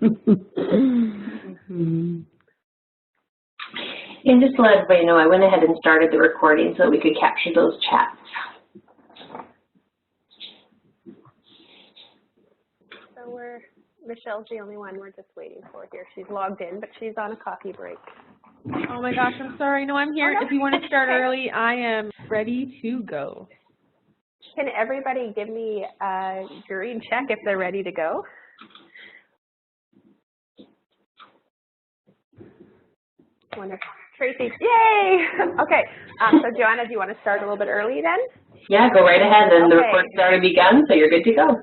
And just to let everybody know, I went ahead and started the recording so that we could capture those chats. So Michelle's the only one we're just waiting for here. She's logged in, but she's on a coffee break. Oh my gosh, I'm sorry. No, I'm here. Oh, no. If you want to start early, I am ready to go. Can everybody give me a green check if they're ready to go? Wonderful. Tracy, yay! Okay, so Joanna, do you want to start a little bit early then? Yeah, go right ahead, and the recording's already begun, so you're good to go.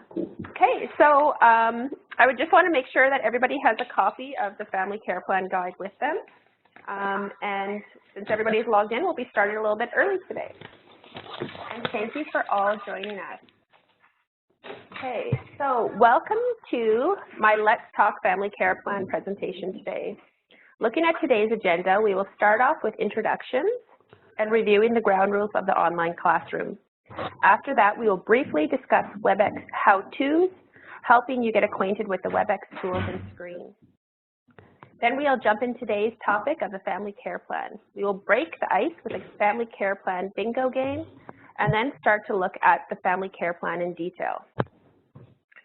Okay, so I would just want to make sure that everybody has a copy of the Family Care Plan Guide with them. And since everybody's logged in, we'll be starting a little bit early today. And thank you for all joining us. Okay, so welcome to my Let's Talk Family Care Plan presentation today. Looking at today's agenda, we will start off with introductions and reviewing the ground rules of the online classroom. After that, we will briefly discuss WebEx how-tos, helping you get acquainted with the WebEx tools and screen. Then we'll jump in today's topic of the Family Care Plan. We will break the ice with a Family Care Plan bingo game, and then start to look at the Family Care Plan in detail.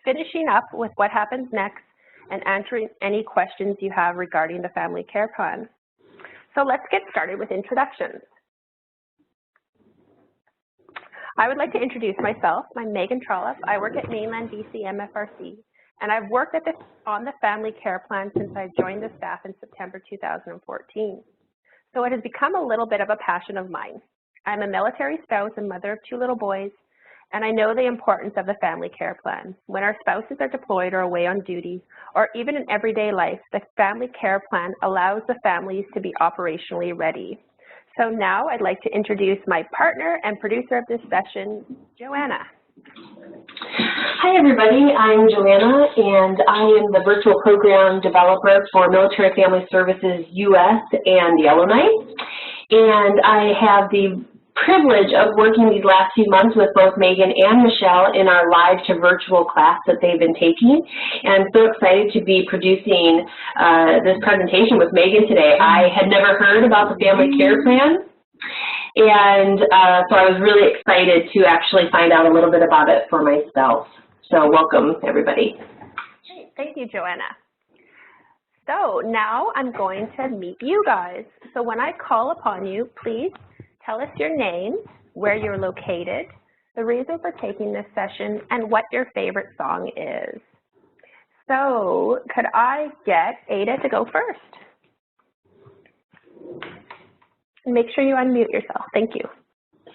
Finishing up with what happens next and answering any questions you have regarding the Family Care Plan. So let's get started with introductions. I would like to introduce myself. I'm Megan Trollope. I work at Mainland BC MFRC, and I've worked on the Family Care Plan since I joined the staff in September 2014. So it has become a little bit of a passion of mine. I'm a military spouse and mother of 2 little boys, and I know the importance of the Family Care Plan. When our spouses are deployed or away on duty, or even in everyday life, the Family Care Plan allows the families to be operationally ready. So now I'd like to introduce my partner and producer of this session, Joanna. Hi everybody, I'm Joanna, and I am the virtual program developer for Military Family Services US and Yellowknife. And I have the privilege of working these last few months with both Megan and Michelle in our live to virtual class that they've been taking. And I'm so excited to be producing this presentation with Megan today. I had never heard about the Family Care Plan, and so I was really excited to actually find out a little bit about it for myself. So welcome, everybody. Great. Thank you, Joanna. So now I'm going to meet you guys. So when I call upon you, please tell us your name, where you're located, the reason for taking this session, and what your favorite song is. So could I get Ada to go first? Make sure you unmute yourself. Thank you.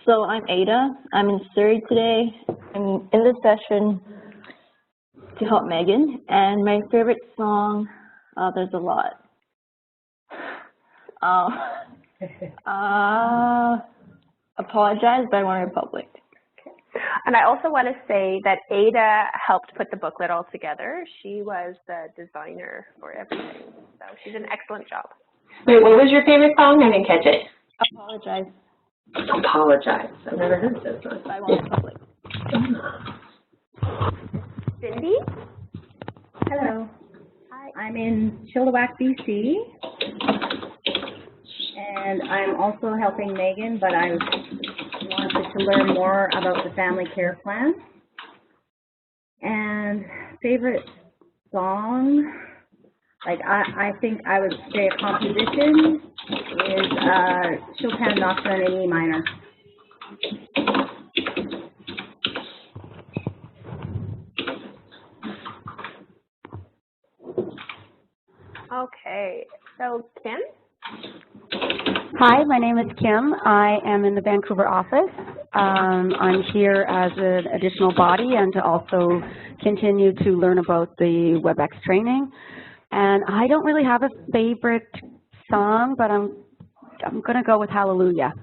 So I'm Ada. I'm in Surrey today. I'm in this session to help Megan. And my favorite song, there's a lot. Apologize by OneRepublic. And I also want to say that Ada helped put the booklet all together. She was the designer for everything. So she did an excellent job. Wait, what was your favorite song? I didn't catch it. Apologize. Apologize. I've never heard this one. By OneRepublic. Cindy? Hello. Hi. I'm in Chilliwack, BC. And I'm also helping Megan, but I wanted to learn more about the Family Care Plan. And favorite song, like I think I would say a composition is Chopin Nocturne in E minor. Okay, so Kim? Hi, my name is Kim. I am in the Vancouver office. I'm here as an additional body and to also continue to learn about the WebEx training. And I don't really have a favorite song, but I'm going to go with Hallelujah.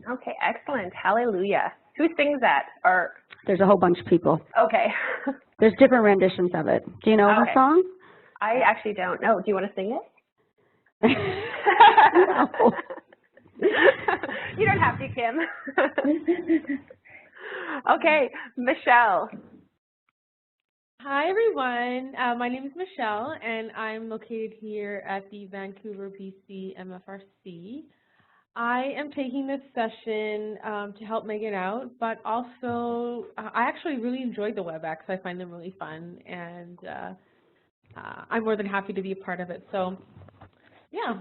Okay, excellent. Hallelujah. Who sings that? Or there's a whole bunch of people. Okay. There's different renditions of it. Do you know the song? I actually don't know. Do you want to sing it? No. You don't have to, Kim. Okay, Michelle. Hi, everyone. My name is Michelle, and I'm located here at the Vancouver, BC MFRC. I am taking this session to help Megan out, but also I actually really enjoyed the WebEx. I find them really fun, and I'm more than happy to be a part of it. So, yeah.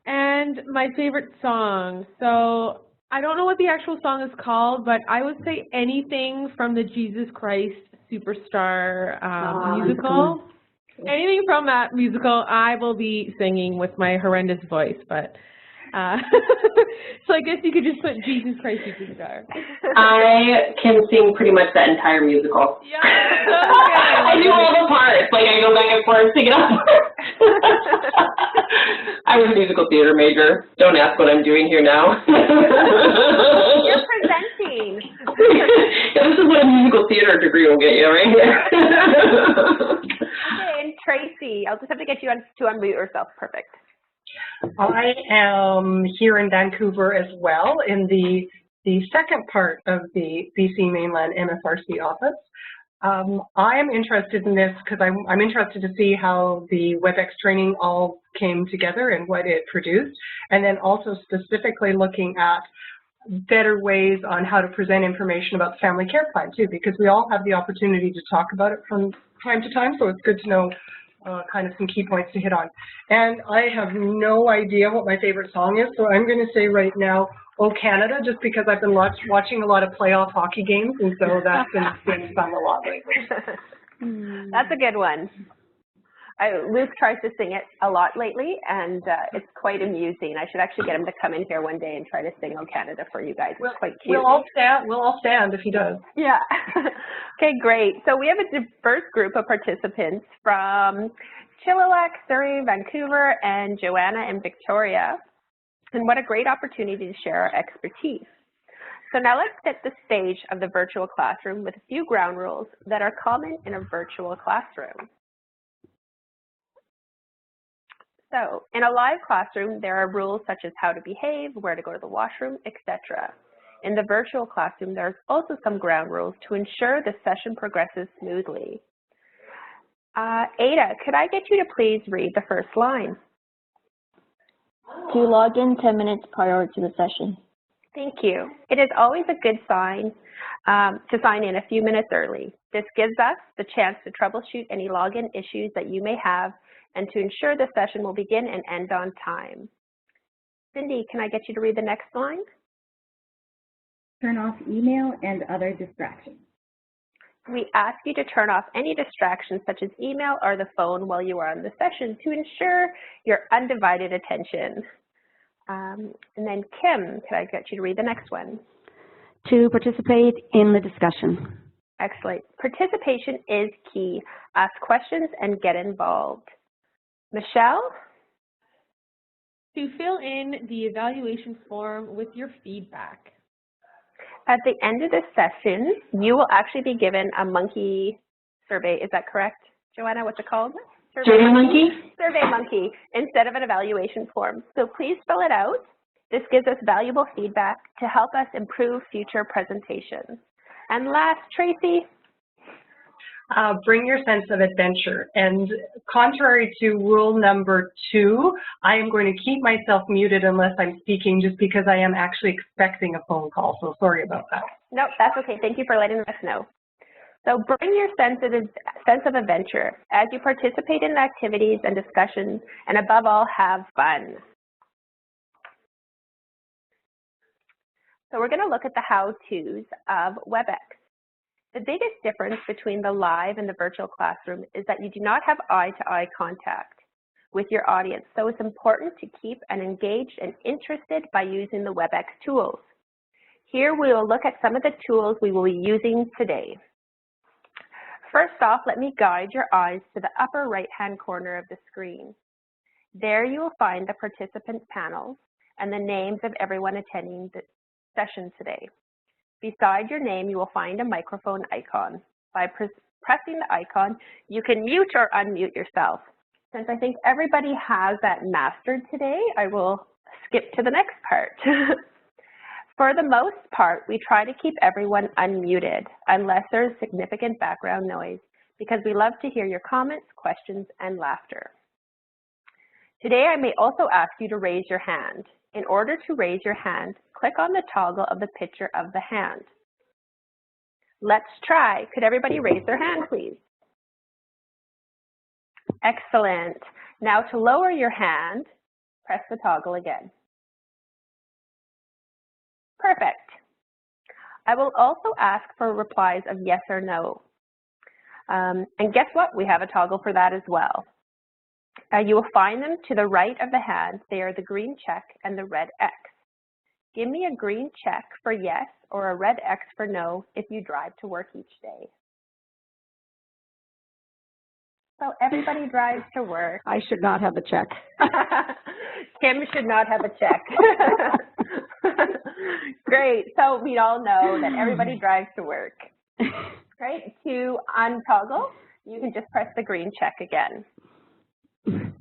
And my favorite song. So I don't know what the actual song is called, but I would say anything from the Jesus Christ Superstar musical. Anything from that musical, I will be singing with my horrendous voice, but so I guess you could just put Jesus Christ Superstar. I can sing pretty much that entire musical. Yeah, okay. I do all the parts. Like, I go back and forth singing all the parts. I was a musical theater major. Don't ask what I'm doing here now. You're presenting. Yeah, this is what a musical theater degree will get you, right here. Okay, and Tracy, I'll just have to get you to unmute yourself. Perfect. I am here in Vancouver as well in the second part of the BC Mainland MFRC office. I am interested in this because I'm interested to see how the WebEx training all came together and what it produced, and then also specifically looking at better ways on how to present information about the family care plan too, because we all have the opportunity to talk about it from time to time, so it's good to know kind of some key points to hit on. And I have no idea what my favorite song is, so I'm going to say right now, Oh Canada, just because I've been watching a lot of playoff hockey games, and so that's been sung a lot lately. That's a good one. Luke tries to sing it a lot lately, and it's quite amusing. I should actually get him to come in here one day and try to sing Oh Canada for you guys. It's quite cute. We'll all stand if he does. Yeah. Okay, great. So we have a diverse group of participants from Chilliwack, Surrey, Vancouver, and Joanna and Victoria. And what a great opportunity to share our expertise. So now let's set the stage of the virtual classroom with a few ground rules that are common in a virtual classroom. So in a live classroom, there are rules such as how to behave, where to go to the washroom, etc. In the virtual classroom, there's also some ground rules to ensure the session progresses smoothly. Ada, could I get you to please read the first line? To log in 10 minutes prior to the session. Thank you. It is always a good sign to sign in a few minutes early. This gives us the chance to troubleshoot any login issues that you may have and to ensure the session will begin and end on time. Cindy, can I get you to read the next line? Turn off email and other distractions. We ask you to turn off any distractions such as email or the phone while you are on the session to ensure your undivided attention. And then Kim, can I get you to read the next one? To participate in the discussion. Excellent. Participation is key. Ask questions and get involved. Michelle? To fill in the evaluation form with your feedback. At the end of this session, you will actually be given a monkey survey. Is that correct, Joanna? What's it called? Survey monkey? Survey monkey instead of an evaluation form. So please fill it out. This gives us valuable feedback to help us improve future presentations. And last, Tracy? Bring your sense of adventure. And contrary to rule number 2, I am going to keep myself muted unless I'm speaking just because I am actually expecting a phone call. So sorry about that. Nope, that's okay. Thank you for letting us know. So bring your sense of adventure as you participate in activities and discussions, and above all, have fun. So we're going to look at the how-tos of WebEx. The biggest difference between the live and the virtual classroom is that you do not have eye-to-eye contact with your audience, so it's important to keep them engaged and interested by using the WebEx tools. Here we will look at some of the tools we will be using today. First off, let me guide your eyes to the upper right-hand corner of the screen. There you will find the participant panels and the names of everyone attending the session today. Beside your name, you will find a microphone icon. By pressing the icon, you can mute or unmute yourself. Since I think everybody has that mastered today, I will skip to the next part. For the most part, we try to keep everyone unmuted unless there is significant background noise, because we love to hear your comments, questions, and laughter. Today, I may also ask you to raise your hand. In order to raise your hand, click on the toggle of the picture of the hand. Let's try. Could everybody raise their hand, please? Excellent. Now to lower your hand, press the toggle again. Perfect. I will also ask for replies of yes or no. And guess what? We have a toggle for that as well. You will find them to the right of the hand. They are the green check and the red X. Give me a green check for yes or a red X for no if you drive to work each day. So everybody drives to work. I should not have a check. Kim should not have a check. Great. So we all know that everybody drives to work. Great. To untoggle, you can just press the green check again.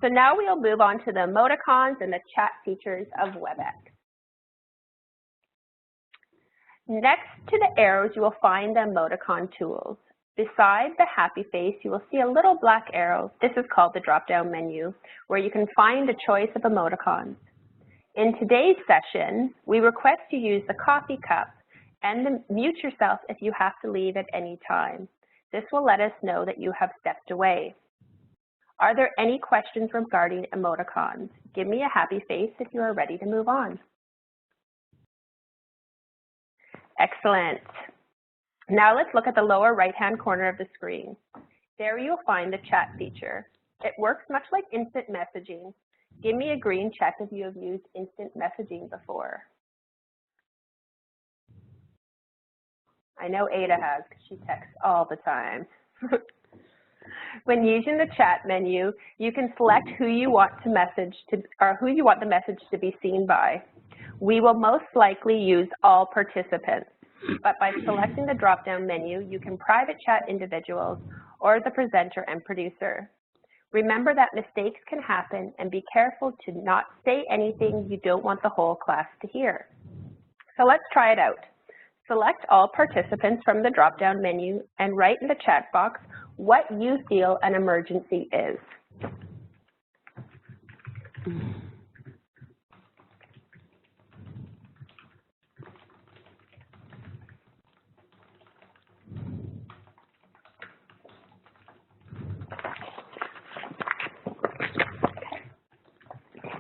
So now we'll move on to the emoticons and the chat features of WebEx. Next to the arrows, you will find the emoticon tools. Beside the happy face, you will see a little black arrow. This is called the drop-down menu, where you can find a choice of emoticons. In today's session, we request you use the coffee cup and mute yourself if you have to leave at any time. This will let us know that you have stepped away. Are there any questions regarding emoticons? Give me a happy face if you are ready to move on. Excellent. Now let's look at the lower right-hand corner of the screen. There you'll find the chat feature. It works much like instant messaging. Give me a green check if you have used instant messaging before. I know Ada has, because she texts all the time. When using the chat menu, you can select who you want to message to, or who you want the message to be seen by. We will most likely use all participants, but by selecting the drop-down menu, you can private chat individuals or the presenter and producer. Remember that mistakes can happen, and be careful to not say anything you don't want the whole class to hear. So let's try it out. Select all participants from the drop-down menu and write in the chat box what you feel an emergency is.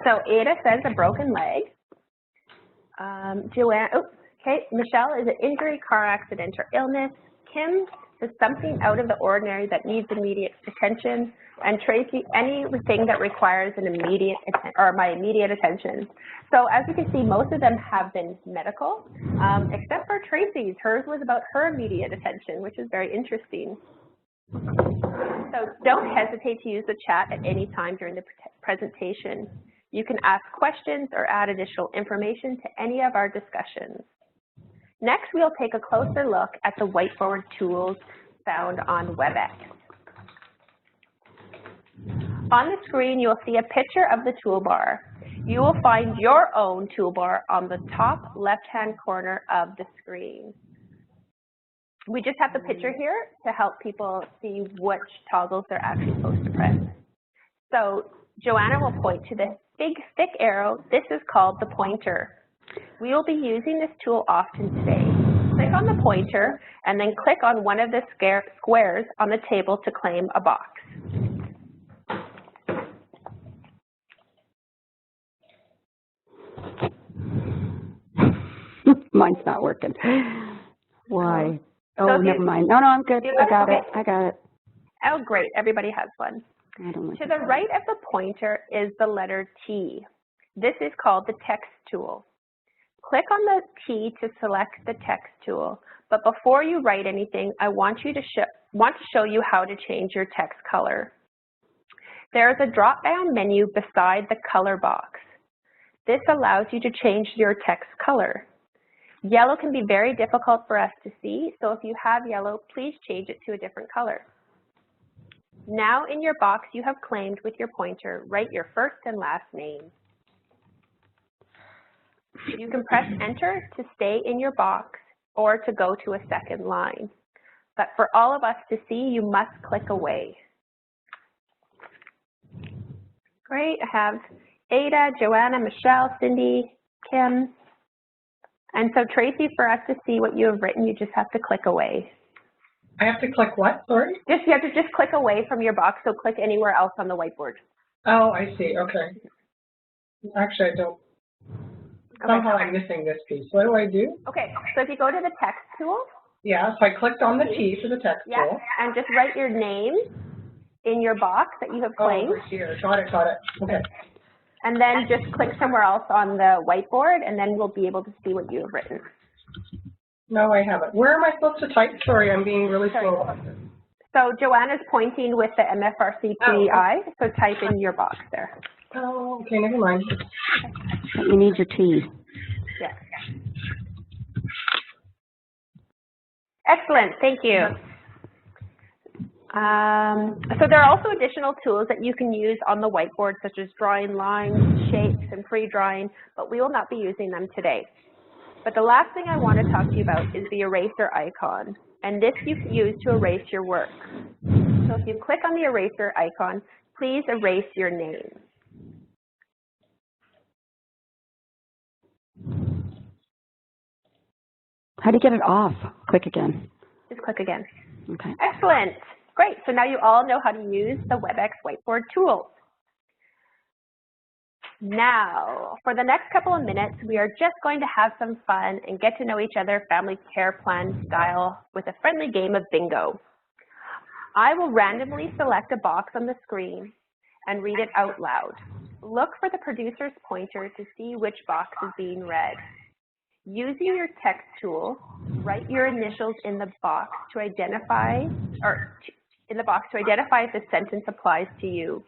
So Ada says a broken leg. Joanne, okay, Michelle is an injury, car accident, or illness. Kim is something out of the ordinary that needs immediate attention. And Tracy, anything that requires an immediate my immediate attention. So as you can see, most of them have been medical, except for Tracy's. Hers was about her immediate attention, which is very interesting. So don't hesitate to use the chat at any time during the presentation. You can ask questions or add additional information to any of our discussions. Next, we'll take a closer look at the Whiteboard Tools found on WebEx. On the screen, you'll see a picture of the toolbar. You will find your own toolbar on the top left-hand corner of the screen. We just have the picture here to help people see which toggles they're actually supposed to press. So Joanna will point to this big, thick arrow. This is called the pointer. We will be using this tool often today. Click on the pointer and then click on one of the squares on the table to claim a box. Mine's not working. Why? Oh, so never mind. No, I'm good. I got it. I got it. Oh, great. Everybody has one. I don't like to the right of the pointer is the letter T. This is called the text tool. Click on the T to select the text tool. But before you write anything, I want to show you how to change your text color. There is a drop-down menu beside the color box. This allows you to change your text color. Yellow can be very difficult for us to see, so if you have yellow, please change it to a different color. Now in your box you have claimed with your pointer, write your first and last name. You can press enter to stay in your box or to go to a second line. but for all of us to see, you must click away. Great, I have Ada, Joanna, Michelle, Cindy, Kim. And so Tracy, for us to see what you have written, you just have to click away. I have to click what, sorry? You have to just click away from your box, so click anywhere else on the whiteboard. Oh, I see, okay. Actually, I don't. Somehow I'm missing this piece. What do I do? Okay, so if you go to the text tool. Yeah, so I clicked on the T for the text tool. And just write your name in your box that you have claimed. Oh, over here, got it, okay. And then just click somewhere else on the whiteboard, and then we'll be able to see what you have written. No, I haven't. Where am I supposed to type? Sorry, I'm being really slow about this. So Joanna's pointing with the MFRC PEI, so type in your box there. Oh, okay, never mind. You need your T. Yes. Excellent, thank you. So there are also additional tools that you can use on the whiteboard, such as drawing lines, shapes, and pre-drawing, but we will not be using them today. But the last thing I want to talk to you about is the eraser icon, and this you can use to erase your work. So if you click on the eraser icon, please erase your name. How do you get it off? Click again. Just click again. Okay. Excellent. Great. So now you all know how to use the WebEx Whiteboard tools. Now, for the next couple of minutes, we are just going to have some fun and get to know each other family care plan style with a friendly game of bingo. I will randomly select a box on the screen and read it out loud. Look for the producer's pointer to see which box is being read. Using your text tool, write your initials in the box to identify, if the sentence applies to you.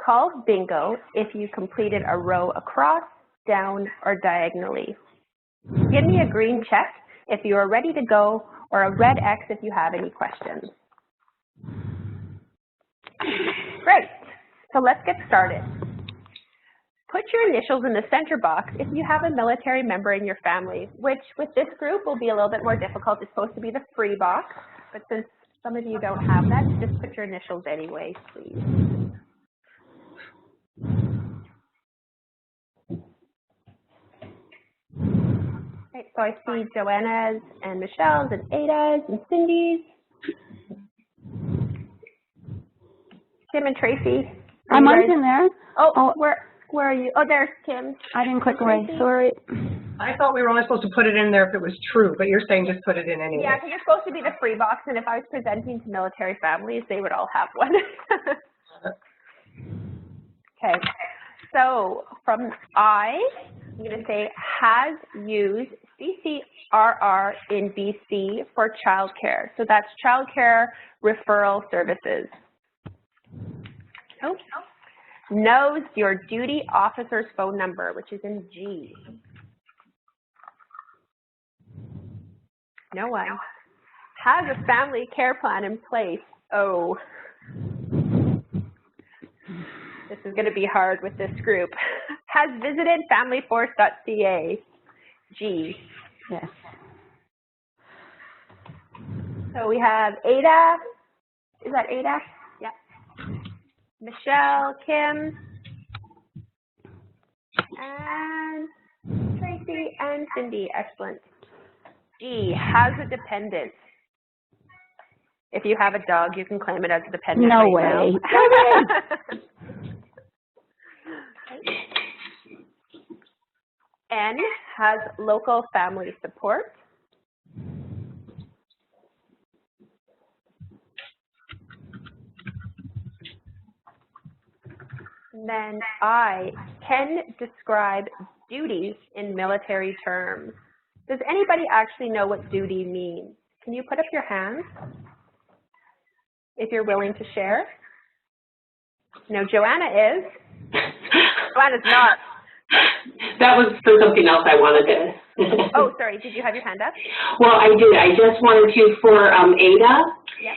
Call bingo if you completed a row across, down, or diagonally. Give me a green check if you are ready to go, or a red X if you have any questions. Great, so let's get started. Put your initials in the center box if you have a military member in your family, which with this group will be a little bit more difficult. It's supposed to be the free box, but since some of you don't have that, just put your initials anyway, please. Okay, so I see Joanna's and Michelle's and Ada's and Cindy's. Kim and Tracy. Mine's in there. Oh, where are you? Oh, there's Kim. I didn't click away, sorry. I thought we were only supposed to put it in there if it was true, but you're saying just put it in anyway. Yeah, because it's supposed to be the free box, and if I was presenting to military families, they would all have one. Okay, so from I'm going to say has used CCRR in BC for childcare. So that's childcare referral services. Oh. Knows your duty officer's phone number, which is in G. No one. Has a family care plan in place. O. This is going to be hard with this group. Has visited familyforce.ca. G. Yes. So we have Ada. Is that Ada? Yeah. Michelle, Kim, and Tracy, and Cindy. Excellent. G, has a dependent. If you have a dog, you can claim it as a dependent. No right way. Now. N, has local family support. And then I, can describe duty in military terms. Does anybody actually know what duty means? Can you put up your hands if you're willing to share? No, Joanna is. Joanna's not. That was for something else I wanted to. Oh, sorry. Did you have your hand up? Well, I did. I just wanted to for Ada. Yep.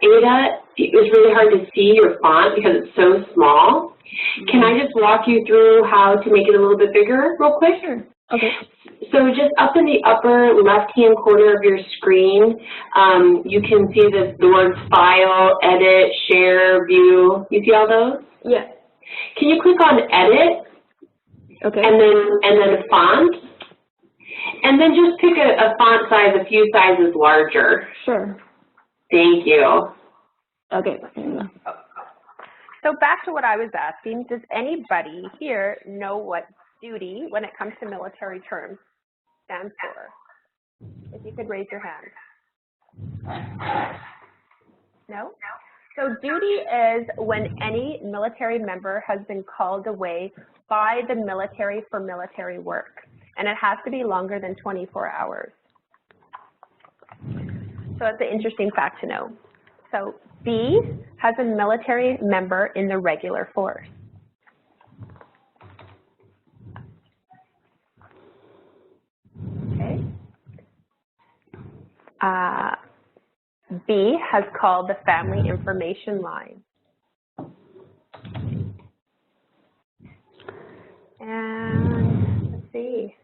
Ada, it was really hard to see your font because it's so small. Can I just walk you through how to make it a little bit bigger real quick? Sure. Okay. So just up in the upper left-hand corner of your screen, you can see the words File, Edit, Share, View. You see all those? Yeah. Can you click on Edit? Okay. And then Font? And then just pick a font size a few sizes larger. Sure. Thank you. Okay. So back to what I was asking, does anybody here know what duty, when it comes to military terms, stands for? If you could raise your hand. No? So duty is when any military member has been called away by the military for military work, and it has to be longer than 24 hours. So that's an interesting fact to know. So B has a military member in the regular force. Okay. B has called the family information line. And let's see.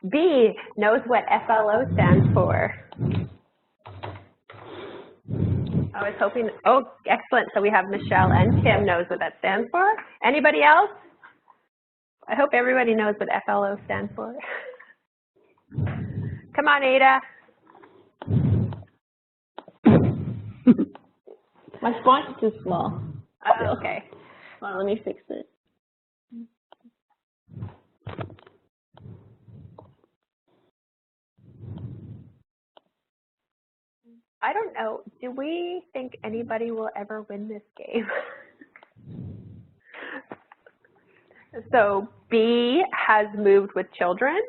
B knows what FLO stands for. I was hoping, oh, excellent. So we have Michelle and Tim knows what that stands for. Anybody else? I hope everybody knows what FLO stands for. Come on, Ada. My font is too small. Okay. Hold on, let me fix it. I don't know. Do we think anybody will ever win this game? So B has moved with children.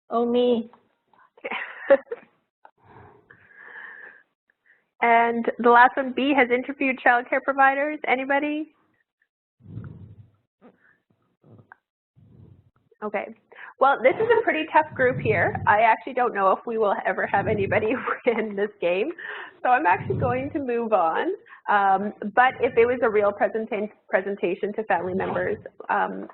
Oh, me. And the last one, B, has interviewed childcare providers. Anybody? Okay. Well, this is a pretty tough group here. I actually don't know if we will ever have anybody win this game. So I'm actually going to move on. But if it was a real presentation to family members,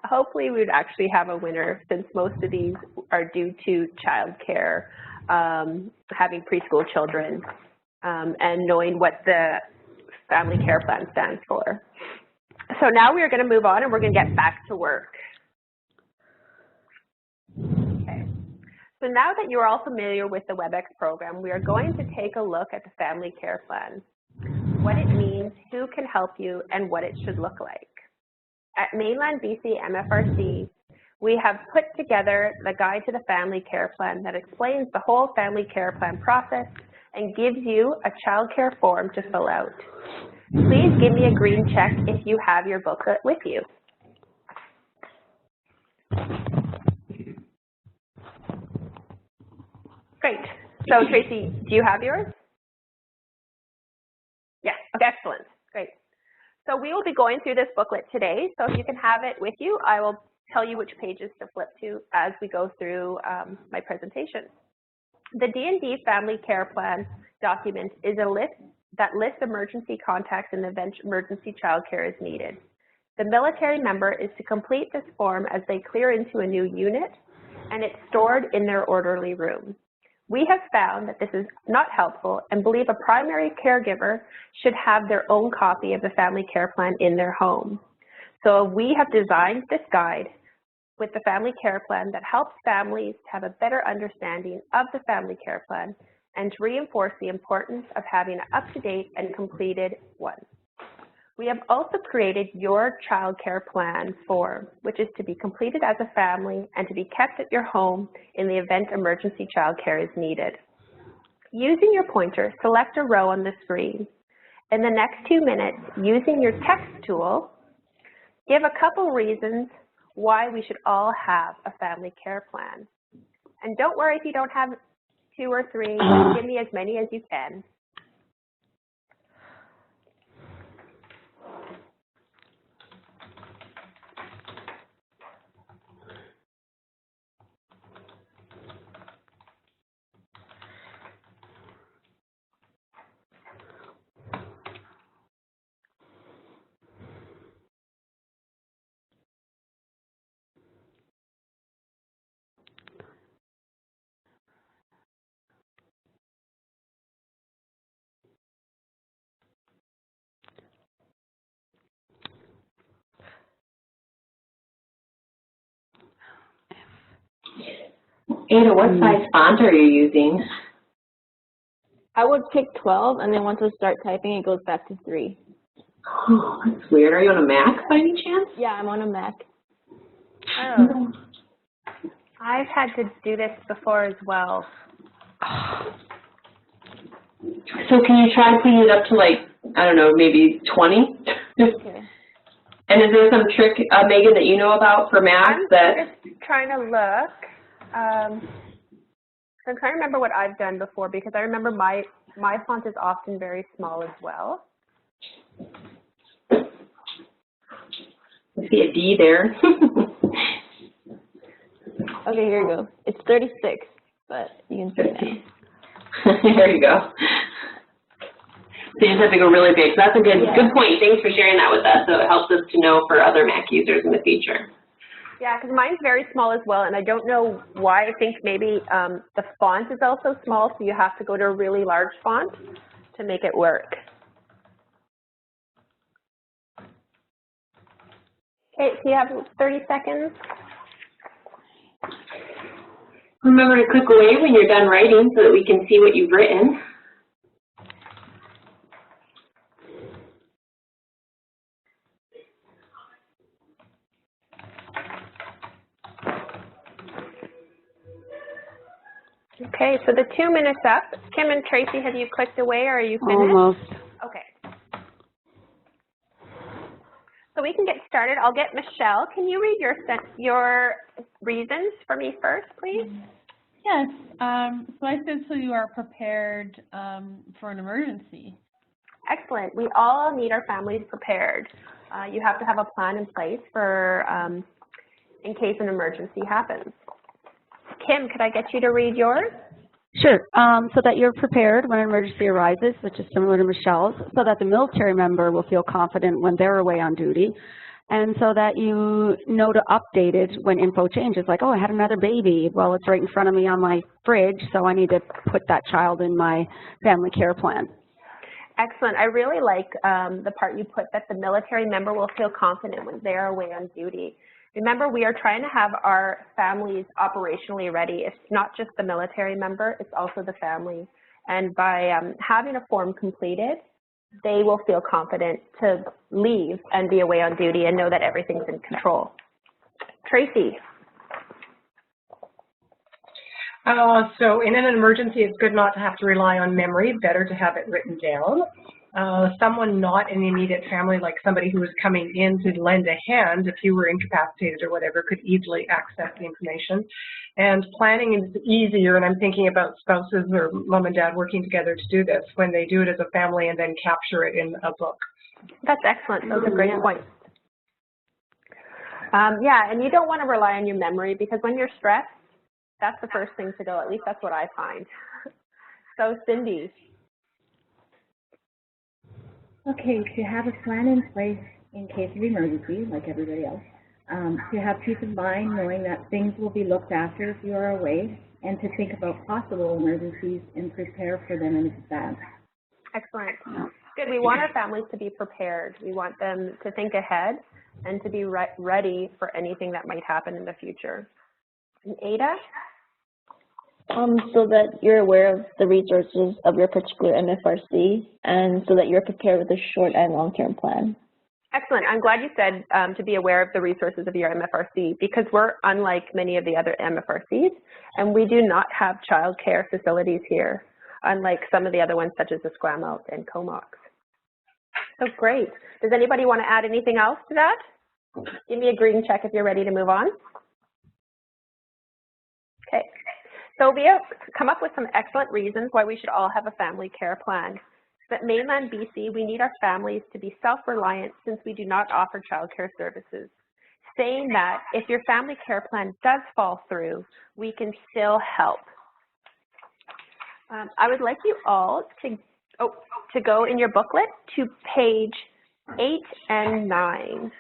hopefully we would actually have a winner, since most of these are due to childcare, having preschool children, and knowing what the family care plan stands for. So now we are going to move on and we're going to get back to work. Okay. So now that you're all familiar with the WebEx program, we are going to take a look at the family care plan, what it means, who can help you, and what it should look like. At Mainland BC MFRC, we have put together the guide to the family care plan that explains the whole family care plan process and gives you a child care form to fill out. Please give me a green check if you have your booklet with you. Great. So Tracy, do you have yours? Yes, okay, excellent, great. So we will be going through this booklet today, so if you can have it with you, I will tell you which pages to flip to as we go through my presentation. The D&D Family Care Plan document is a list that lists emergency contacts in the event emergency child care is needed. The military member is to complete this form as they clear into a new unit, and it's stored in their orderly room. We have found that this is not helpful and believe a primary caregiver should have their own copy of the family care plan in their home. So we have designed this guide with the family care plan that helps families to have a better understanding of the family care plan and to reinforce the importance of having an up-to-date and completed one. We have also created your child care plan form, which is to be completed as a family and to be kept at your home in the event emergency child care is needed. Using your pointer, select a row on the screen. In the next 2 minutes, using your text tool, give a couple reasons why we should all have a family care plan. And don't worry if you don't have 2 or 3, give me as many as you can. Ada, what size font are you using? I would pick 12, and then once I start typing, it goes back to 3. Oh, that's weird. Are you on a Mac by any chance? Yeah, I'm on a Mac. Oh. I've had to do this before as well. So can you try putting it up to, like, I don't know, maybe 20? Okay. And is there some trick, Megan, that you know about for Mac I'm just trying to look. I'm trying to remember what I've done before because I remember my font is often very small as well. I see a D there. Okay, here you go. It's 36, but you can see it now. There you go. So you just have to go really big. So that's a good point. Thanks for sharing that with us. So it helps us to know for other Mac users in the future. Yeah, because mine's very small as well, and I don't know why. I think maybe the font is also small, so you have to go to a really large font to make it work. Okay, so you have 30 seconds. Remember to click away when you're done writing so that we can see what you've written. Okay, so the 2 minutes up. Kim and Tracy, have you clicked away or are you finished? Almost. Okay. So we can get started. I'll get Michelle. Can you read your reasons for me first, please? Yes. So I said so you are prepared for an emergency. Excellent. We all need our families prepared. You have to have a plan in place for in case an emergency happens. Kim, could I get you to read yours? Sure. So that you're prepared when an emergency arises, which is similar to Michelle's, so that the military member will feel confident when they're away on duty, and so that you know to update it when info changes, like, oh, I had another baby. Well, it's right in front of me on my fridge, so I need to put that child in my family care plan. Excellent. I really like the part you put that the military member will feel confident when they're away on duty. Remember, we are trying to have our families operationally ready. It's not just the military member, it's also the family. And by having a form completed, they will feel confident to leave and be away on duty and know that everything's in control. Tracy. So in an emergency, it's good not to have to rely on memory, better to have it written down. Someone not in the immediate family, like somebody who was coming in to lend a hand if you were incapacitated or whatever, could easily access the information. And planning is easier, and I'm thinking about spouses or mom and dad working together to do this when they do it as a family and then capture it in a book. That's excellent. Those are great points. Yeah, and you don't want to rely on your memory because when you're stressed, that's the first thing to go. At least that's what I find. So Cindy. Okay, to have a plan in place in case of emergency, like everybody else, to have peace of mind knowing that things will be looked after if you are away, and to think about possible emergencies and prepare for them in advance. Excellent. Good. We want our families to be prepared. We want them to think ahead and to be ready for anything that might happen in the future. And Ada? So that you're aware of the resources of your particular MFRC, and so that you're prepared with a short and long-term plan. Excellent. I'm glad you said to be aware of the resources of your MFRC, because we're unlike many of the other MFRCs, and we do not have childcare facilities here, unlike some of the other ones such as the Esquimalt and Comox. So great. Does anybody want to add anything else to that? Give me a green check if you're ready to move on. Okay. So we have come up with some excellent reasons why we should all have a family care plan. At mainland BC, we need our families to be self-reliant since we do not offer childcare services. Saying that, if your family care plan does fall through, we can still help. I would like you all to go in your booklet to page 8 and 9.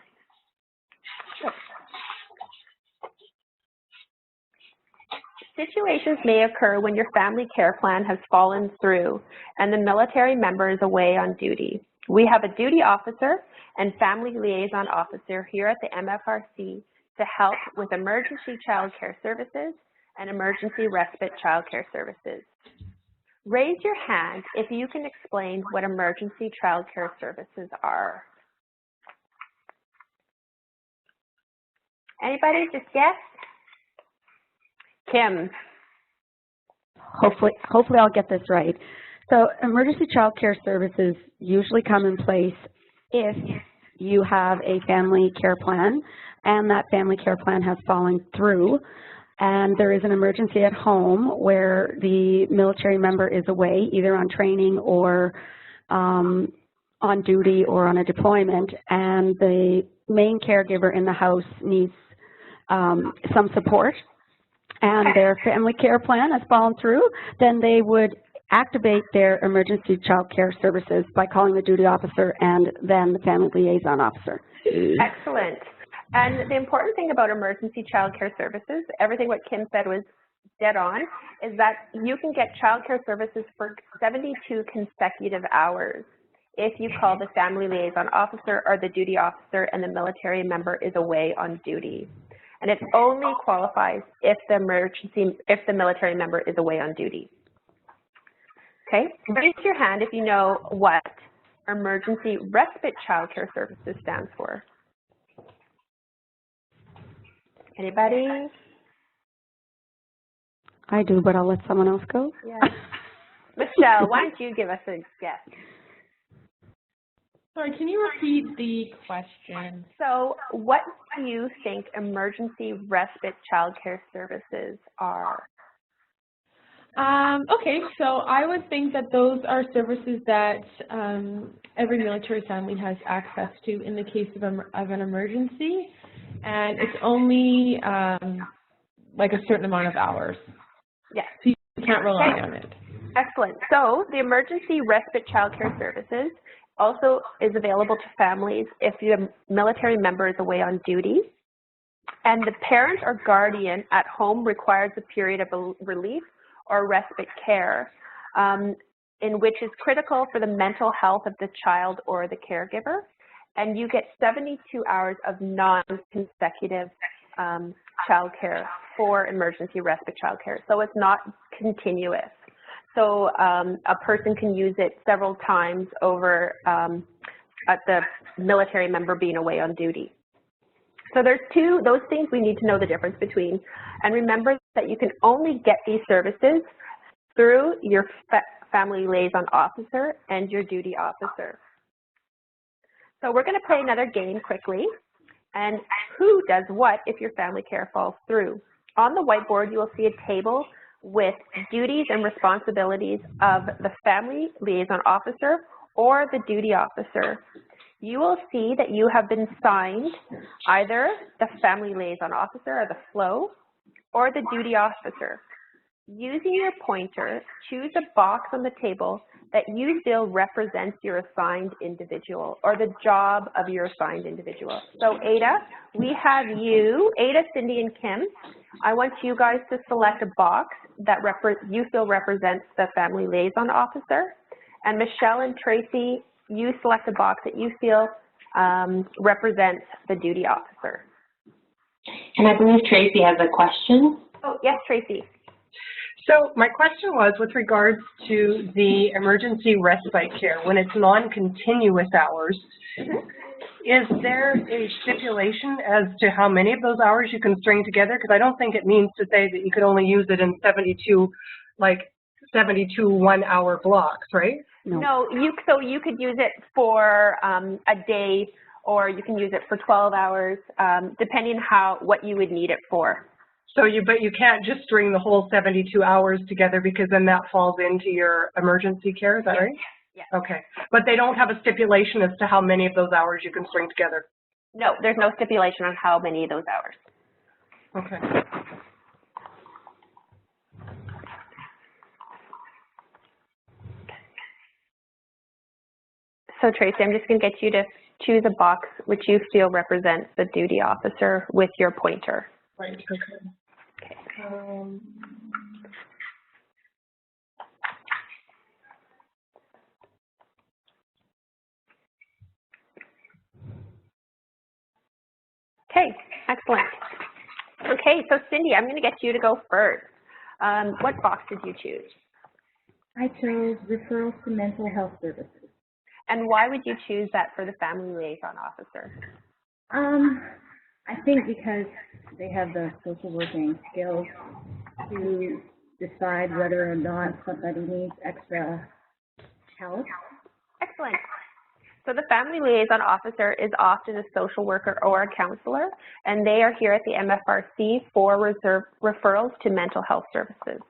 Situations may occur when your family care plan has fallen through and the military member is away on duty. We have a duty officer and family liaison officer here at the MFRC to help with emergency child care services and emergency respite childcare services. Raise your hand if you can explain what emergency childcare services are. Anybody just guess? Kim. Hopefully I'll get this right. So emergency child care services usually come in place if you have a family care plan and that family care plan has fallen through and there is an emergency at home where the military member is away, either on training or on duty or on a deployment, and the main caregiver in the house needs some support and their family care plan has fallen through, then they would activate their emergency child care services by calling the duty officer and then the family liaison officer. Excellent. And the important thing about emergency child care services, everything what Kim said was dead on, is that you can get child care services for 72 consecutive hours if you call the family liaison officer or the duty officer and the military member is away on duty. And it only qualifies if the military member is away on duty. Okay, raise your hand if you know what emergency respite child care services stands for. Anybody? I do, but I'll let someone else go. Yeah. Michelle, why don't you give us a guess? Sorry, can you repeat the question? So what do you think emergency respite child care services are? Okay, so I would think that those are services that every military family has access to in the case of an emergency, and it's only like a certain amount of hours. Yes. So you can't rely on it. Excellent. So the emergency respite child care services also is available to families if the military member is away on duty, and the parent or guardian at home requires a period of relief or respite care, in which is critical for the mental health of the child or the caregiver, and you get 72 hours of non-consecutive child care for emergency respite child care. So it's not continuous. So a person can use it several times over at the military member being away on duty. So there's those things we need to know the difference between. And remember that you can only get these services through your family liaison officer and your duty officer. So we're going to play another game quickly. And who does what if your family care falls through? On the whiteboard, you will see a table with duties and responsibilities of the family liaison officer or the duty officer. You will see that you have been signed either the family liaison officer or the FLO or the duty officer. Using your pointer, choose a box on the table that you feel represents your assigned individual or the job of your assigned individual. So Ada, we have you, Ada, Cindy, and Kim. I want you guys to select a box that you feel represents the family liaison officer. And Michelle and Tracy, you select a box that you feel represents the duty officer. And I believe Tracy has a question. Oh, yes, Tracy. So my question was with regards to the emergency respite care, when it's non-continuous hours, is there a stipulation as to how many of those hours you can string together? Because I don't think it means to say that you could only use it in 72 one-hour blocks, right? No, so you could use it for a day, or you can use it for 12 hours, depending what you would need it for. So but you can't just string the whole 72 hours together because then that falls into your emergency care, is that right? Yes. Okay. But they don't have a stipulation as to how many of those hours you can string together? No, there's no stipulation on how many of those hours. Okay. So Tracy, I'm just going to get you to choose a box which you feel represents the duty officer with your pointer. Right, okay. Okay, excellent. Okay, Okay, so Cindy, I'm going to get you to go first. What box did you choose? I chose referrals to mental health services. And why would you choose that for the Family Liaison Officer? I think because they have the social working skills to decide whether or not somebody needs extra help. Excellent. So the Family Liaison Officer is often a social worker or a counselor, and they are here at the MFRC for referrals to mental health services.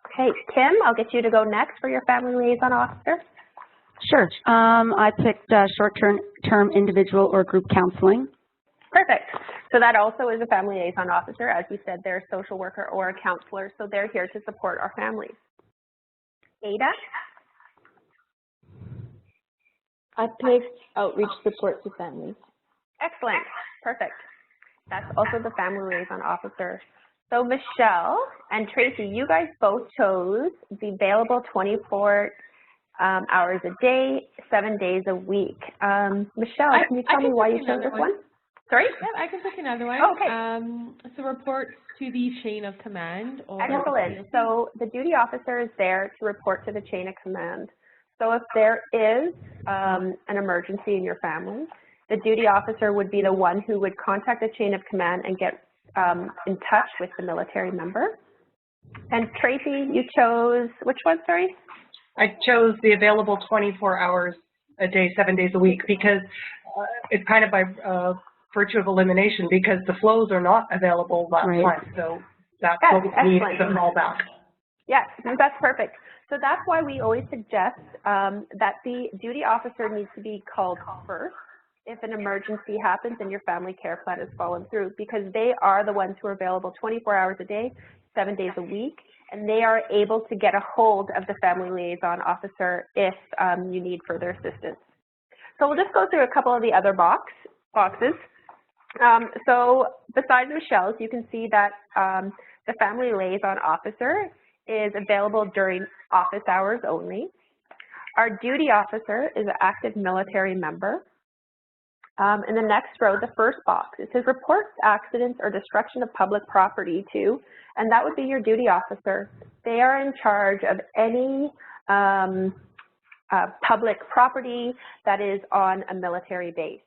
Okay, Kim, I'll get you to go next for your Family Liaison Officer. Sure. I picked short-term individual or group counseling. Perfect. So that also is a Family Liaison Officer. As we said, they're a social worker or a counselor, so they're here to support our families. Ada? I picked outreach support to families. Excellent. Perfect. That's also the Family Liaison Officer. So Michelle and Tracy, you guys both chose the available 24 hours a day, 7 days a week. Michelle, can you tell me why you chose this one? Sorry? Yeah, I can pick another one. Okay. So reports to the chain of command. Or excellent. So the duty officer is there to report to the chain of command. So if there is an emergency in your family, the duty officer would be the one who would contact the chain of command and get in touch with the military member. And Tracy, you chose which one, sorry? I chose the available 24 hours a day, 7 days a week, because it's kind of by virtue of elimination, because the flows are not available that time. So that's what we need to fall back. Yes, that's perfect. So that's why we always suggest that the duty officer needs to be called first if an emergency happens and your family care plan is fallen through, because they are the ones who are available 24 hours a day, 7 days a week, and they are able to get a hold of the Family Liaison Officer if you need further assistance. So we'll just go through a couple of the other boxes. So besides Michelle's, you can see that the Family Liaison Officer is available during office hours only. Our duty officer is an active military member. In the next row, the first box, it says reports accidents or destruction of public property to, and that would be your duty officer. They are in charge of any public property that is on a military base.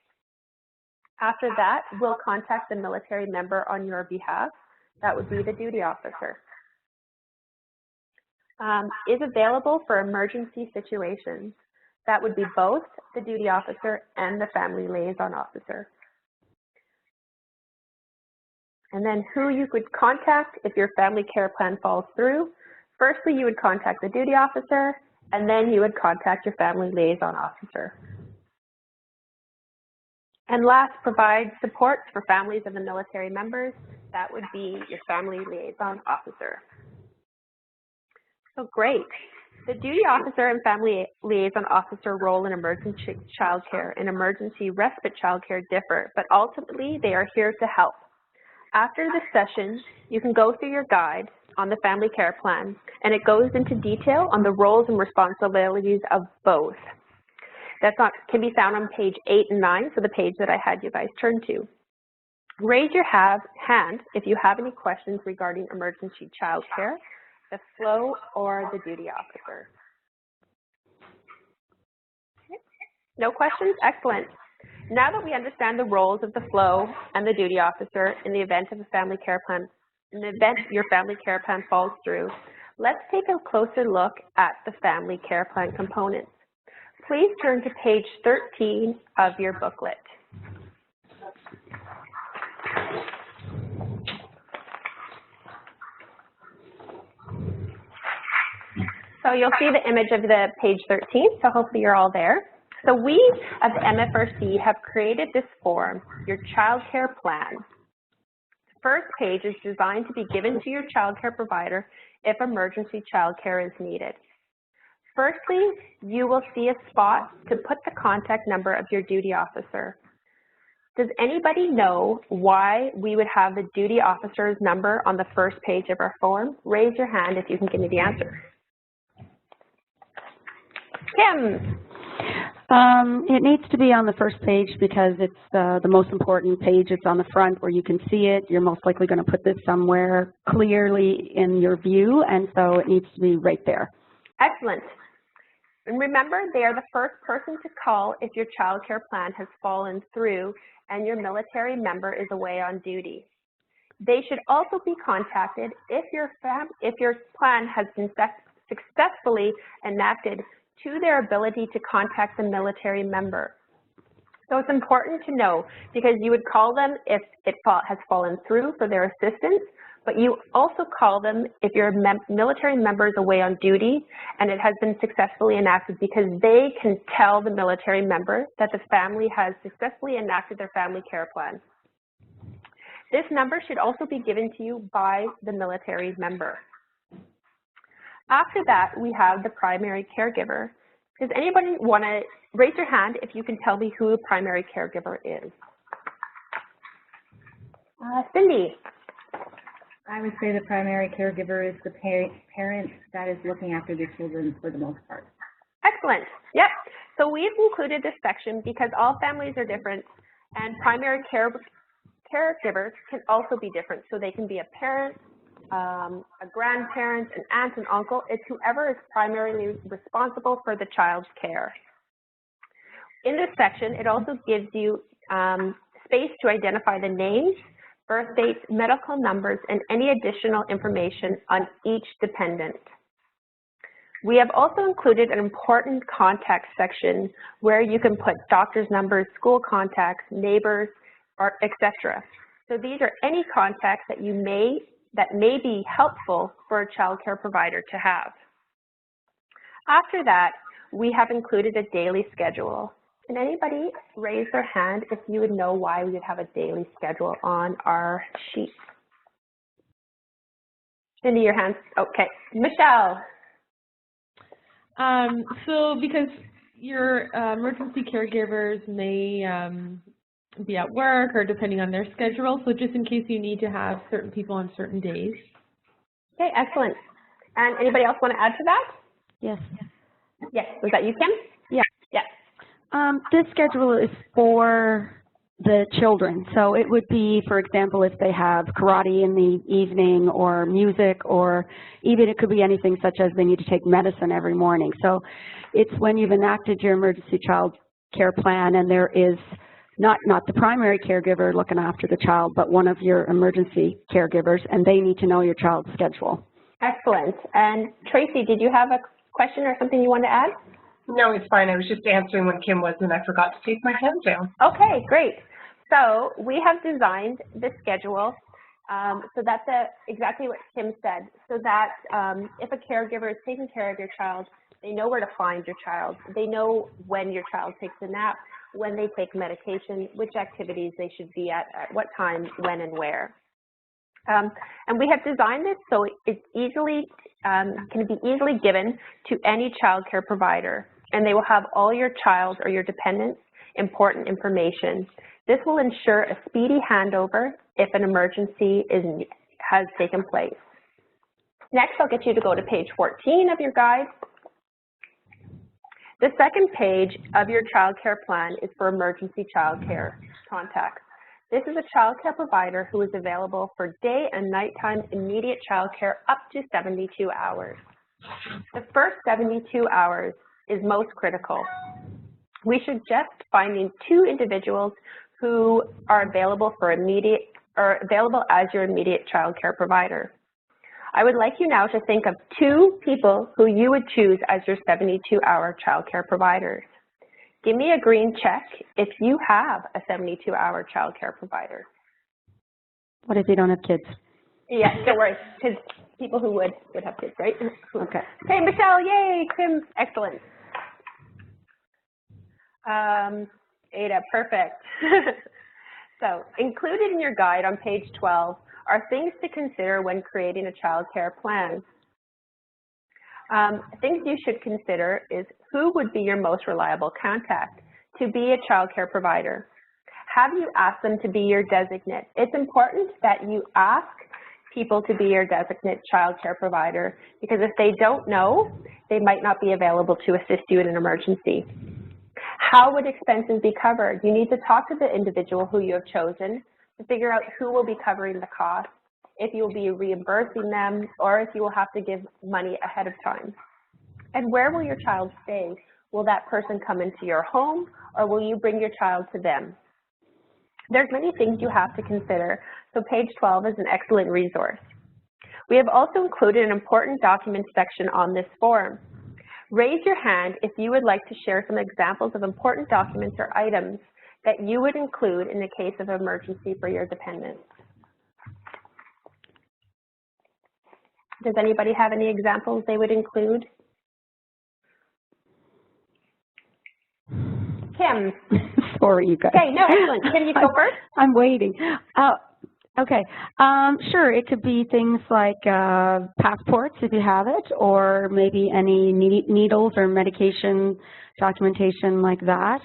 After that, we'll contact the military member on your behalf. That would be the duty officer. Is available for emergency situations. That would be both the duty officer and the Family Liaison Officer. And then who you could contact if your family care plan falls through. Firstly, you would contact the duty officer, and then you would contact your Family Liaison Officer. And last, provide supports for families of the military members. That would be your Family Liaison Officer. So great. The duty officer and Family Liaison Officer role in emergency childcare and emergency respite childcare differ, but ultimately they are here to help. After this session, you can go through your guide on the family care plan, and it goes into detail on the roles and responsibilities of both. Can be found on page 8 and 9, so the page that I had you guys turn to. Raise your hand if you have any questions regarding emergency childcare, the flow, or the duty officer. No questions? Excellent. Now that we understand the roles of the flow and the duty officer in the event of a family care plan, in the event your family care plan falls through, let's take a closer look at the family care plan components. Please turn to page 13 of your booklet. So you'll see the image of the page 13, so hopefully you're all there. So we at the MFRC have created this form, your child care plan. The first page is designed to be given to your child care provider if emergency child care is needed. Firstly, you will see a spot to put the contact number of your duty officer. Does anybody know why we would have the duty officer's number on the first page of our form? Raise your hand if you can give me the answer. Kim. It needs to be on the first page because it's the most important page. It's on the front where you can see it. You're most likely going to put this somewhere clearly in your view, and so it needs to be right there. Excellent. And remember, they are the first person to call if your child care plan has fallen through and your military member is away on duty. They should also be contacted if your plan has been successfully enacted to their ability to contact the military member. So it's important to know because you would call them if it has fallen through for their assistance, but you also call them if your military member is away on duty and it has been successfully enacted because they can tell the military member that the family has successfully enacted their family care plan. This number should also be given to you by the military member. After that, we have the primary caregiver. Does anybody want to raise your hand if you can tell me who a primary caregiver is? Cindy. I would say the primary caregiver is the parent that is looking after the children for the most part. Excellent. Yep. So we've included this section because all families are different and primary caregivers can also be different. So they can be a parent, a grandparent, an aunt, an uncle. It's whoever is primarily responsible for the child's care. In this section, it also gives you space to identify the names, birth dates, medical numbers, and any additional information on each dependent. We have also included an important contact section where you can put doctor's numbers, school contacts, neighbors, or etc. So these are any contacts that may be helpful for a child care provider to have. After that, we have included a daily schedule. Can anybody raise their hand if you would know why we would have a daily schedule on our sheet? Cindy, your hands, okay. Michelle. So because your emergency caregivers may be at work or depending on their schedule, so just in case you need to have certain people on certain days. Okay, excellent. And anybody else want to add to that? Yes. Yes, was that you, Kim? Yeah. Yes. This schedule is for the children. So it would be, for example, if they have karate in the evening or music, or even it could be anything such as they need to take medicine every morning. So it's when you've enacted your emergency child care plan and there is not the primary caregiver looking after the child, but one of your emergency caregivers, and they need to know your child's schedule. Excellent. And Tracy, did you have a question or something you want to add? No, it's fine. I was just answering when Kim was, and I forgot to take my pen down. Okay, great. So we have designed the schedule. So that's exactly what Kim said. So that if a caregiver is taking care of your child, they know where to find your child. They know when your child takes a nap, when they take medication, which activities they should be at what time, when, and where. And we have designed this so it's easily can be easily given to any child care provider, and they will have all your child or your dependents' important information. This will ensure a speedy handover if an emergency has taken place. Next, I'll get you to go to page 14 of your guide. The second page of your child care plan is for emergency child care contacts. This is a child care provider who is available for day and nighttime immediate child care up to 72 hours. The first 72 hours is most critical. We suggest finding 2 individuals who are available for available as your immediate child care provider. I would like you now to think of 2 people who you would choose as your 72-hour child care providers. Give me a green check if you have a 72-hour child care provider. What if you don't have kids? Yeah, don't worry. Kids, people who would have kids, right? Okay. Okay, Michelle, yay, Kim, excellent. Ada, perfect. So, included in your guide on page 12 are things to consider when creating a child care plan. Things you should consider is who would be your most reliable contact to be a child care provider. Have you asked them to be your designate? It's important that you ask people to be your designate child care provider, because if they don't know, they might not be available to assist you in an emergency. How would expenses be covered? You need to talk to the individual who you have chosen to figure out who will be covering the cost, if you will be reimbursing them, or if you will have to give money ahead of time. And where will your child stay? Will that person come into your home, or will you bring your child to them? There's many things you have to consider, so page 12 is an excellent resource. We have also included an important document section on this form. Raise your hand if you would like to share some examples of important documents or items that you would include in the case of emergency for your dependents. Does anybody have any examples they would include? Kim. Sorry, you guys. Okay, no, excellent. Kim, you go first. I'm waiting. Okay, sure, it could be things like passports if you have it, or maybe any needles or medication documentation like that.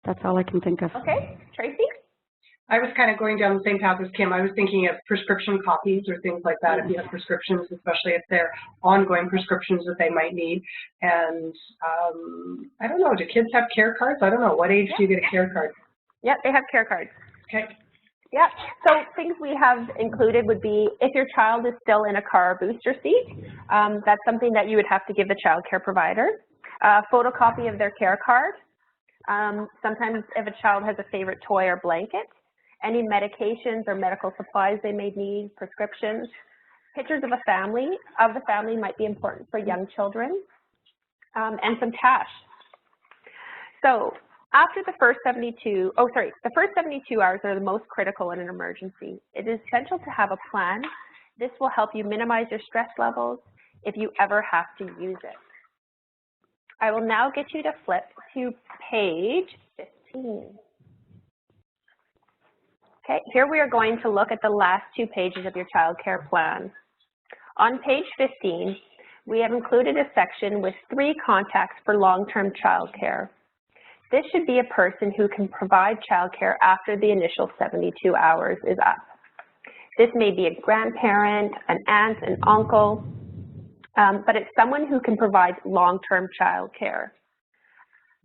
That's all I can think of. Okay, Tracy? I was kind of going down the same path as Kim. I was thinking of prescription copies or things like that, if you have prescriptions, especially if they're ongoing prescriptions that they might need. And I don't know, do kids have care cards? I don't know. What age do you get a care card? Yep, they have care cards. Okay. Yeah, so things we have included would be if your child is still in a car booster seat, that's something that you would have to give the child care provider. A photocopy of their care card. Sometimes if a child has a favorite toy or blanket, any medications or medical supplies they may need, prescriptions, pictures of the family might be important for young children, and some cash. So after the first 72 hours are the most critical in an emergency. It is essential to have a plan. This will help you minimize your stress levels if you ever have to use it. I will now get you to flip to page 15. Okay, here we are going to look at the last 2 pages of your child care plan. On page 15, we have included a section with 3 contacts for long-term child care. This should be a person who can provide child care after the initial 72 hours is up. This may be a grandparent, an aunt, an uncle, but it's someone who can provide long-term child care.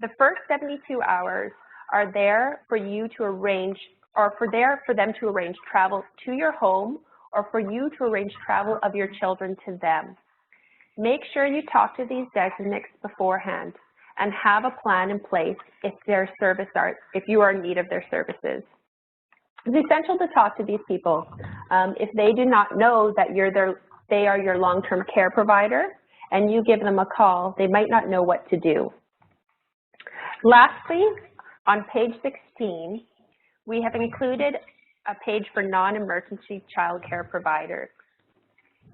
The first 72 hours are there for you to arrange, or for them to arrange travel to your home, or for you to arrange travel of your children to them. Make sure you talk to these designates beforehand and have a plan in place if you are in need of their services. It's essential to talk to these people. If they do not know that they are your long-term care provider and you give them a call, they might not know what to do. Lastly, on page 16, we have included a page for non-emergency child care providers.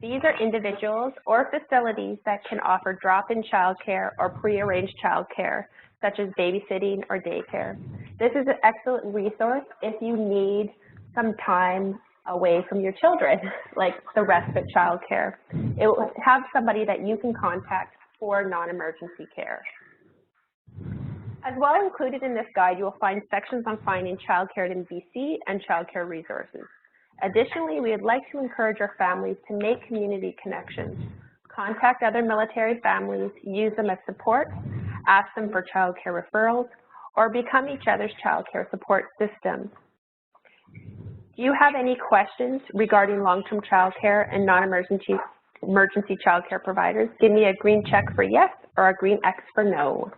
These are individuals or facilities that can offer drop-in child care or pre-arranged child care, such as babysitting or daycare. This is an excellent resource if you need some time away from your children, like the respite child care. It will have somebody that you can contact for non-emergency care. As well included in this guide, you will find sections on finding childcare in BC and childcare resources. Additionally, we would like to encourage our families to make community connections. Contact other military families, use them as support, ask them for childcare referrals, or become each other's childcare support systems. Do you have any questions regarding long-term childcare and non-emergency childcare providers? Give me a green check for yes or a green X for no.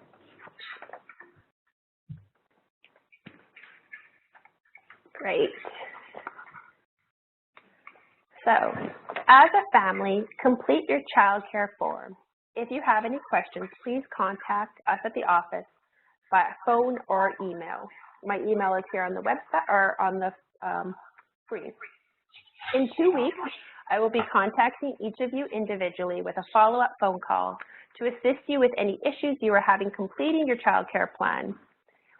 Great. So, as a family, complete your child care form. If you have any questions, please contact us at the office by phone or email. My email is here on the website or on the screen. In 2 weeks, I will be contacting each of you individually with a follow-up phone call to assist you with any issues you are having completing your child care plan.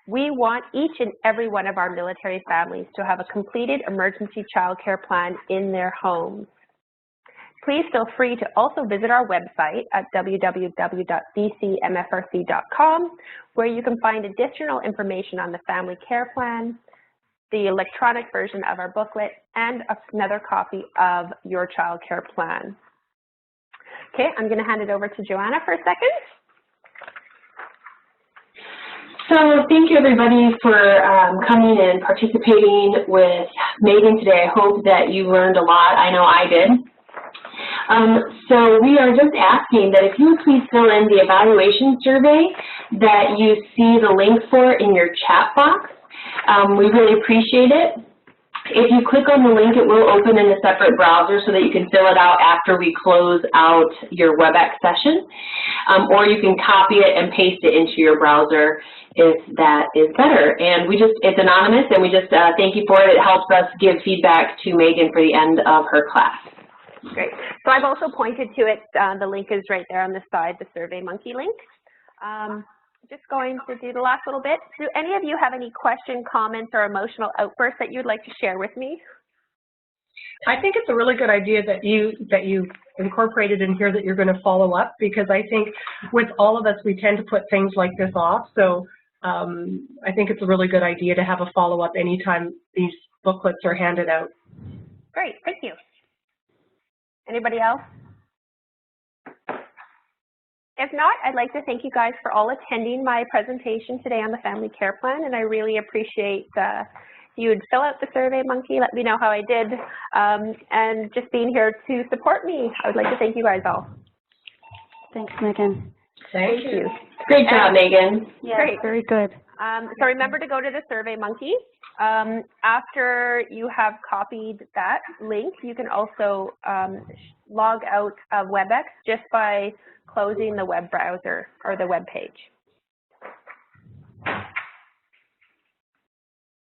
We want each and every one of our military families to have a completed emergency child care plan in their homes. Please feel free to also visit our website at www.bcmfrc.com, where you can find additional information on the family care plan, the electronic version of our booklet, and another copy of your child care plan. Okay, I'm going to hand it over to Joanna for a second. So thank you everybody for coming and participating with Megan today. I hope that you learned a lot. I know I did. So we are just asking that if you would please fill in the evaluation survey that you see the link for in your chat box. We really appreciate it. If you click on the link, it will open in a separate browser so that you can fill it out after we close out your WebEx session. Or you can copy it and paste it into your browser if that is better. And it's anonymous, and we just thank you for it. It helps us give feedback to Megan for the end of her class. Great. So I've also pointed to it. The link is right there on the side, the SurveyMonkey link. Just going to do the last little bit. Do any of you have any questions, comments, or emotional outbursts that you'd like to share with me? I think it's a really good idea that you incorporated in here that you're going to follow up, because I think with all of us, we tend to put things like this off. So I think it's a really good idea to have a follow-up anytime these booklets are handed out. Great, thank you. Anybody else? If not, I'd like to thank you guys for all attending my presentation today on the Family Care Plan, and I really appreciate you would fill out the SurveyMonkey, let me know how I did, and just being here to support me. I would like to thank you guys all. Thanks, Megan. Thank you. Great job, Megan. Yeah, great. Very good. So remember to go to the SurveyMonkey. After you have copied that link, you can also log out of WebEx just by closing the web browser or the web page.